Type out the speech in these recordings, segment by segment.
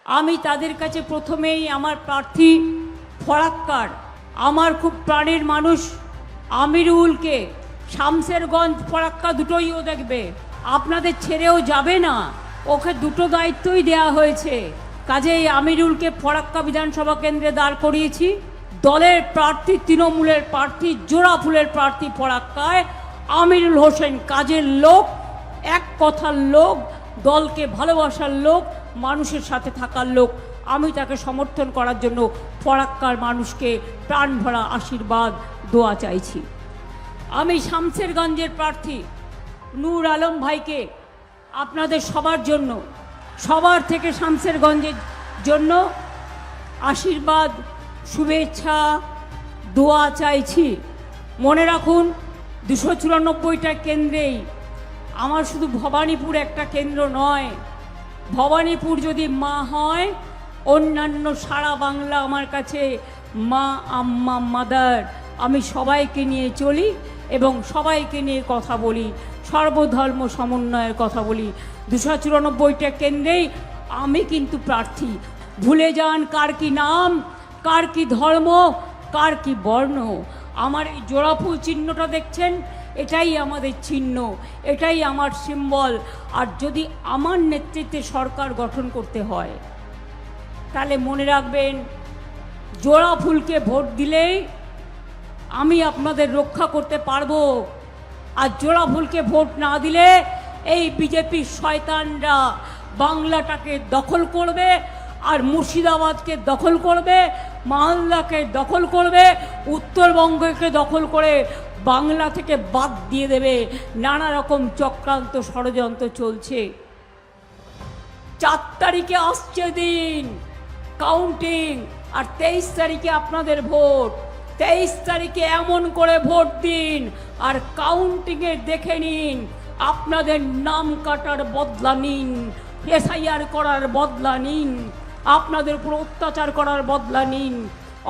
আমি তাদের কাছে প্রথমেই আমার প্রার্থী ফরাক্কার, আমার খুব প্রাণের মানুষ আমিরুলকে, শামসেরগঞ্জ ফরাক্কা দুটোই ও দেখবে, আপনাদের ছেড়েও যাবে না, ওকে দুটো দায়িত্বই দেয়া হয়েছে। কাজেই আমিরুলকে ফরাক্কা বিধানসভা কেন্দ্রে দাঁড় করিয়েছি। দলের প্রার্থী, তৃণমূলের প্রার্থী, জোড়া ফুলের প্রার্থী ফরাক্কায় আমিরুল হোসেন, কাজের লোক, এক কথার লোক, দলকে ভালোবাসার লোক, মানুষের সাথে থাকার লোক। আমি তাকে সমর্থন করার জন্য ফরাক্কার মানুষকে প্রাণ ভরা আশীর্বাদ দোয়া চাইছি। আমি শামসেরগঞ্জের প্রার্থী নূর আলম ভাইকে আপনাদের সবার জন্য, সবার থেকে শামসেরগঞ্জের জন্য আশীর্বাদ, শুভেচ্ছা, দোয়া চাইছি। মনে রাখুন 294টা কেন্দ্রেই আমার শুধু ভবানীপুর একটা কেন্দ্র নয়, ভবানীপুর যদি মা হয়, অন্যান্য সারা বাংলা আমার কাছে মা, আম্মা, মাদার। আমি সবাইকে নিয়ে চলি এবং সবাইকে নিয়ে কথা বলি, সর্বধর্ম সমন্বয়ের কথা বলি। 294টা কেন্দ্রেই আমি কিন্তু প্রার্থী। ভুলে যান কার কি নাম, কার কি ধর্ম, কার কি বর্ণ। আমার এই জোড়াফুল চিহ্নটা দেখছেন, এটাই আমাদের চিহ্ন, এটাই আমার সিম্বল। আর যদি আমার নেতৃত্বে সরকার গঠন করতে হয়, তাহলে মনে রাখবেন, জোড়া ফুলকে ভোট দিলেই আমি আপনাদের রক্ষা করতে পারবো। আর জোড়া ফুলকে ভোট না দিলে এই বিজেপির শয়তানরা বাংলাটাকে দখল করবে, আর মুর্শিদাবাদকে দখল করবে, মালদাকে দখল করবে, উত্তরবঙ্গকে দখল করে বাংলা থেকে বাদ দিয়ে দেবে। নানা রকম চক্রান্ত, ষড়যন্ত্র চলছে। 4 তারিখে আসছে দিন কাউন্টিং, আর 23 তারিখে আপনাদের ভোট। 23 তারিখে এমন করে ভোট দিন আর কাউন্টিংয়ে দেখে নিন, আপনাদের নাম কাটার বদলা নিন, এসআইআর করার বদলা নিন, আপনাদের উপর অত্যাচার করার বদলা নিন,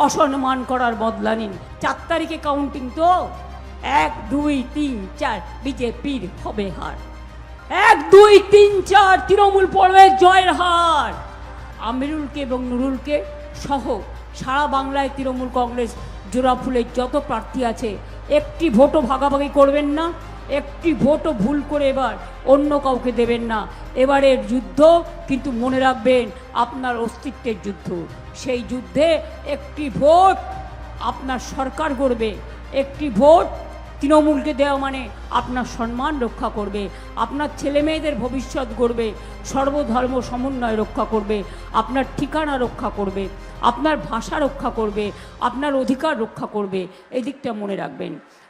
অসম্মান করার বদলা নিন। 4 তারিখে কাউন্টিং তো 1, 2, 3, 4 বিজেপির হবে হার, 1, 2, 3, 4 তৃণমূল পড়বে জয়ের হার। আমিরুলকে এবং নুরুলকে সহ সারা বাংলায় তৃণমূল কংগ্রেস জোড়া ফুলের যত প্রার্থী আছে, একটি ভোটও ভাগাভাগি করবেন না, একটি ভোটও ভুল করে এবার অন্য কাউকে দেবেন না। এবারের যুদ্ধ কিন্তু মনে রাখবেন আপনার অস্তিত্বের যুদ্ধ। সেই যুদ্ধে একটি ভোট আপনার সরকার গড়বে, একটি ভোট তৃণমূলকে দেওয়া মানে আপনার সম্মান রক্ষা করবে, আপনার ছেলে মেয়েদের ভবিষ্যৎ গড়বে, সর্বধর্ম সমন্বয় রক্ষা করবে, আপনার ঠিকানা রক্ষা করবে, আপনার ভাষা রক্ষা করবে, আপনার অধিকার রক্ষা করবে। এই দিকটা মনে রাখবেন।